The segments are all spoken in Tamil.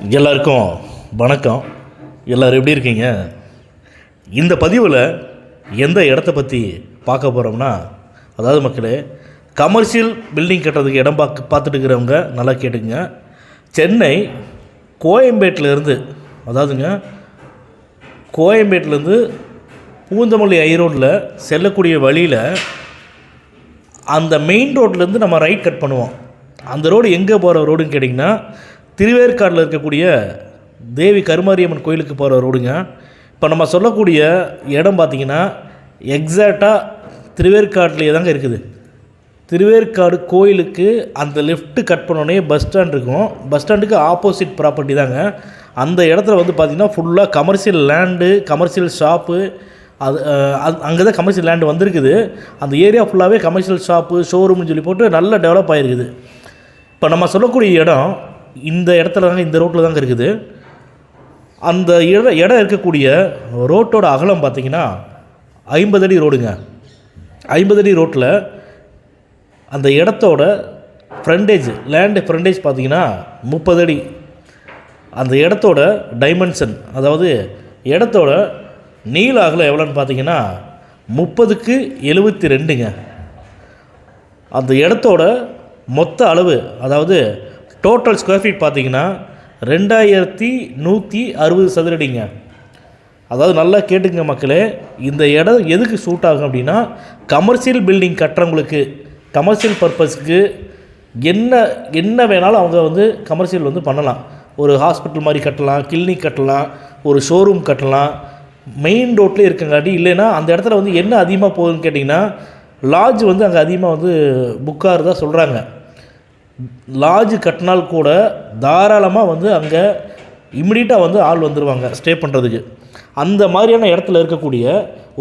எல்லாருக்கும் வணக்கம். எல்லோரும் எப்படி இருக்கீங்க? இந்த பதிவில் எந்த இடத்த பற்றி பார்க்க போகிறோம்னா, அதாவது மக்களே, கமர்ஷியல் பில்டிங் கட்டுறதுக்கு இடம் பார்த்துட்டு இருக்கிறவங்க நல்லா கேட்டுங்க. சென்னை கோயம்பேட்டிலேருந்து, அதாவதுங்க கோயம்பேட்டிலேருந்து பூந்தமல்லி ஐரோட்டில் செல்லக்கூடிய வழியில் அந்த மெயின் ரோட்லேருந்து நம்ம ரைட் கட் பண்ணுவோம். அந்த ரோடு எங்கே போகிற ரோடுன்னு கேட்டிங்கன்னா, திருவேற்காடில் இருக்கக்கூடிய தேவி கருமாரியம்மன் கோயிலுக்கு போகிற ரோடுங்க. இப்போ நம்ம சொல்லக்கூடிய இடம் பார்த்திங்கன்னா எக்ஸாக்டாக திருவேற்காட்டிலே தாங்க இருக்குது. திருவேற்காடு கோயிலுக்கு அந்த லெஃப்ட்டு கட் பண்ணோடனே பஸ் ஸ்டாண்ட் இருக்கும். பஸ் ஸ்டாண்டுக்கு ஆப்போசிட் ப்ராப்பர்ட்டி தாங்க. அந்த இடத்துல வந்து பார்த்திங்கன்னா ஃபுல்லாக கமர்ஷியல் லேண்டு, கமர்ஷியல் ஷாப்பு, அது அங்கே தான் கமர்ஷியல் லேண்டு வந்திருக்குது. அந்த ஏரியா ஃபுல்லாகவே கமர்ஷியல் ஷாப்பு, ஷோரூம்னு சொல்லி போட்டு நல்லா டெவலப் ஆகிருக்குது. இப்போ நம்ம சொல்லக்கூடிய இடம் இந்த இடத்துல தாங்க, இந்த ரோட்டில் தாங்க இருக்குது. அந்த இடம் இருக்கக்கூடிய ரோட்டோட அகலம் பார்த்திங்கன்னா 50 அடி ரோடுங்க. 50 அடி ரோட்டில் அந்த இடத்தோட ஃப்ரண்டேஜ், லேண்டு ஃப்ரண்டேஜ் பார்த்திங்கன்னா 30 அடி. அந்த இடத்தோட டைமென்ஷன், அதாவது இடத்தோட நீள அகலம் எவ்வளோன்னு பார்த்திங்கன்னா 30க்கு 72ங்க. அந்த இடத்தோட மொத்த அளவு, அதாவது டோட்டல் ஸ்கொயர் ஃபீட் பார்த்திங்கன்னா 2160 சதுரடிங்க. அதாவது நல்லா கேட்டுங்க மக்களே, இந்த இடம் எதுக்கு சூட் ஆகும் அப்படின்னா, கமர்ஷியல் பில்டிங் கட்டுறவங்களுக்கு, கமர்ஷியல் பர்பஸ்க்கு என்ன வேணாலும் அவங்க வந்து கமர்ஷியல் வந்து பண்ணலாம். ஒரு ஹாஸ்பிட்டல் மாதிரி கட்டலாம், கிளினிக் கட்டலாம், ஒரு ஷோரூம் கட்டலாம். மெயின் ரோட்லேயே இருக்குங்காட்டி. இல்லைன்னா அந்த இடத்துல வந்து என்ன அதிகமாக போகுதுன்னு கேட்டிங்கன்னா, லாட்ஜ் வந்து அங்கே அதிகமாக வந்து புக்காக தான் சொல்கிறாங்க. லாட்ஜ் கட்டினால் கூட தாராளமாக வந்து அங்கே இம்மிடியட்டாக வந்து ஆள் வந்துடுவாங்க ஸ்டே பண்ணுறதுக்கு. அந்த மாதிரியான இடத்துல இருக்கக்கூடிய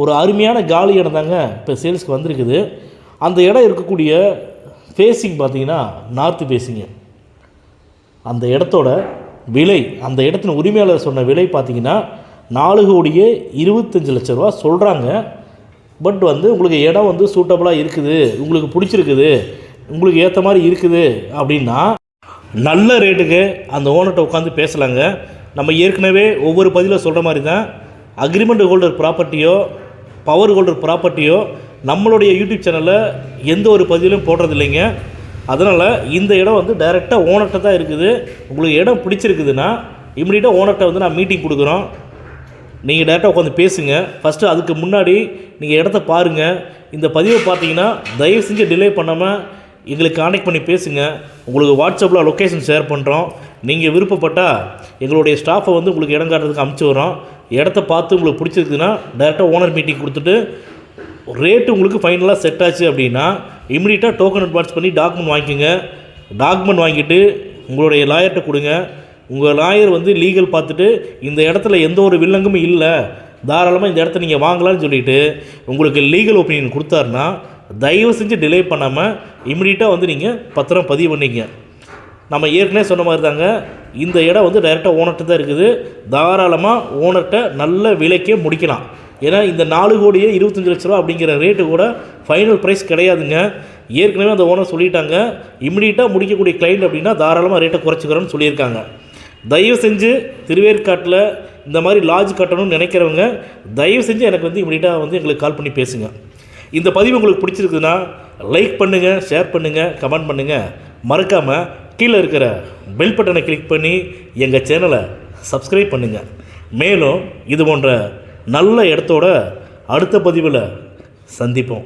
ஒரு அருமையான காலி இடம் தாங்க இப்போ சேல்ஸ்க்கு வந்திருக்குது. அந்த இடம் இருக்கக்கூடிய ஃபேஸிங் பார்த்திங்கன்னா நார்த்து ஃபேஸிங்கு. அந்த இடத்தோட விலை, அந்த இடத்தின் உரிமையாளர் சொன்ன விலை பார்த்திங்கன்னா 4,25,00,000 சொல்கிறாங்க. பட் வந்து உங்களுக்கு இடம் வந்து சூட்டபுளாக இருக்குது, உங்களுக்கு பிடிச்சிருக்குது, உங்களுக்கு ஏற்ற மாதிரி இருக்குது அப்படின்னா நல்ல ரேட்டுக்கு அந்த ஓனர்கிட்ட உட்காந்து பேசலாங்க. நம்ம ஏற்கனவே ஒவ்வொரு பதிவில் சொல்கிற மாதிரி தான், அக்ரிமெண்ட் ஹோல்டர் ப்ராப்பர்ட்டியோ பவர் ஹோல்டர் ப்ராப்பர்ட்டியோ நம்மளுடைய யூடியூப் சேனலில் எந்த ஒரு பதிவிலும் போடுறது இல்லைங்க. அதனால் இந்த இடம் வந்து டைரெக்டாக ஓனர்கிட்ட தான் இருக்குது. உங்களுக்கு இடம் பிடிச்சிருக்குதுன்னா இம்மிடியட்டாக ஓனர்கிட்ட வந்து நான் மீட்டிங் கொடுக்குறோம். நீங்கள் டேரெக்டாக உட்காந்து பேசுங்க. ஃபஸ்ட்டு அதுக்கு முன்னாடி நீங்கள் இடத்த பாருங்கள். இந்த பதிவை பார்த்தீங்கன்னா தயவு செஞ்சு டிலே பண்ணாமல் எங்களுக்கு கான்டெக்ட் பண்ணி பேசுங்க. உங்களுக்கு வாட்ஸ்அப்பில் லொக்கேஷன் ஷேர் பண்ணுறோம். நீங்கள் விருப்பப்பட்டால் எங்களுடைய ஸ்டாஃபை வந்து உங்களுக்கு இடம் காட்டுறதுக்கு அனுப்பிச்சி வரோம். இடத்த பார்த்து உங்களுக்கு பிடிச்சிருக்குதுன்னா டேரெக்டாக ஓனர் மீட்டிங் கொடுத்துட்டு ரேட்டு உங்களுக்கு ஃபைனலாக செட் ஆச்சு அப்படின்னா இம்மிடியட்டாக டோக்கன் அட்வான்ஸ் பண்ணி டாக்குமெண்ட் வாங்கிக்கோங்க. டாக்குமெண்ட் வாங்கிட்டு உங்களுடைய லாயர்கிட்ட கொடுங்க. உங்கள் லாயர் வந்து லீகல் பார்த்துட்டு இந்த இடத்துல எந்த ஒரு வில்லங்கமும் இல்லை, தாராளமாக இந்த இடத்த நீங்கள் வாங்கலான்னு சொல்லிவிட்டு உங்களுக்கு லீகல் ஒப்பீனியன் கொடுத்தாருன்னா தயவு செஞ்சு டிலே பண்ணாமல் இம்மிடியட்டாக வந்து நீங்கள் பத்திரம் பதிவு பண்ணிங்க. நம்ம ஏற்கனவே சொன்ன மாதிரி தாங்க, இந்த இடம் வந்து டைரெக்டாக ஓனர்கிட்ட தான் இருக்குது. தாராளமாக ஓனர்கிட்ட நல்ல விலைக்கே முடிக்கலாம். ஏன்னா இந்த 4,25,00,000 அப்படிங்கிற ரேட்டு கூட ஃபைனல் ப்ரைஸ் கிடையாதுங்க. ஏற்கனவே அந்த ஓனர் சொல்லிட்டாங்க, இம்மிடியட்டாக முடிக்கக்கூடிய கிளைண்ட் அப்படின்னா தாராளமாக ரேட்டை குறைச்சிக்கிறோன்னு சொல்லியிருக்காங்க. தயவு செஞ்சு திருவேற்காட்டில் இந்த மாதிரி லாட்ஜ் கட்டணும்னு நினைக்கிறவங்க தயவு செஞ்சு எனக்கு வந்து இம்மிடியட்டாக வந்து எங்களுக்கு கால் பண்ணி பேசுங்க. இந்த பதிவு உங்களுக்கு பிடிச்சிருக்குதுன்னா லைக் பண்ணுங்கள், ஷேர் பண்ணுங்கள், கமெண்ட் பண்ணுங்கள். மறக்காமல் கீழே இருக்கிற பெல் பட்டனை கிளிக் பண்ணி எங்கள் சேனலை சப்ஸ்கிரைப் பண்ணுங்கள். மேலும் இது போன்ற நல்ல இடத்தோட அடுத்த பதிவில் சந்திப்போம்.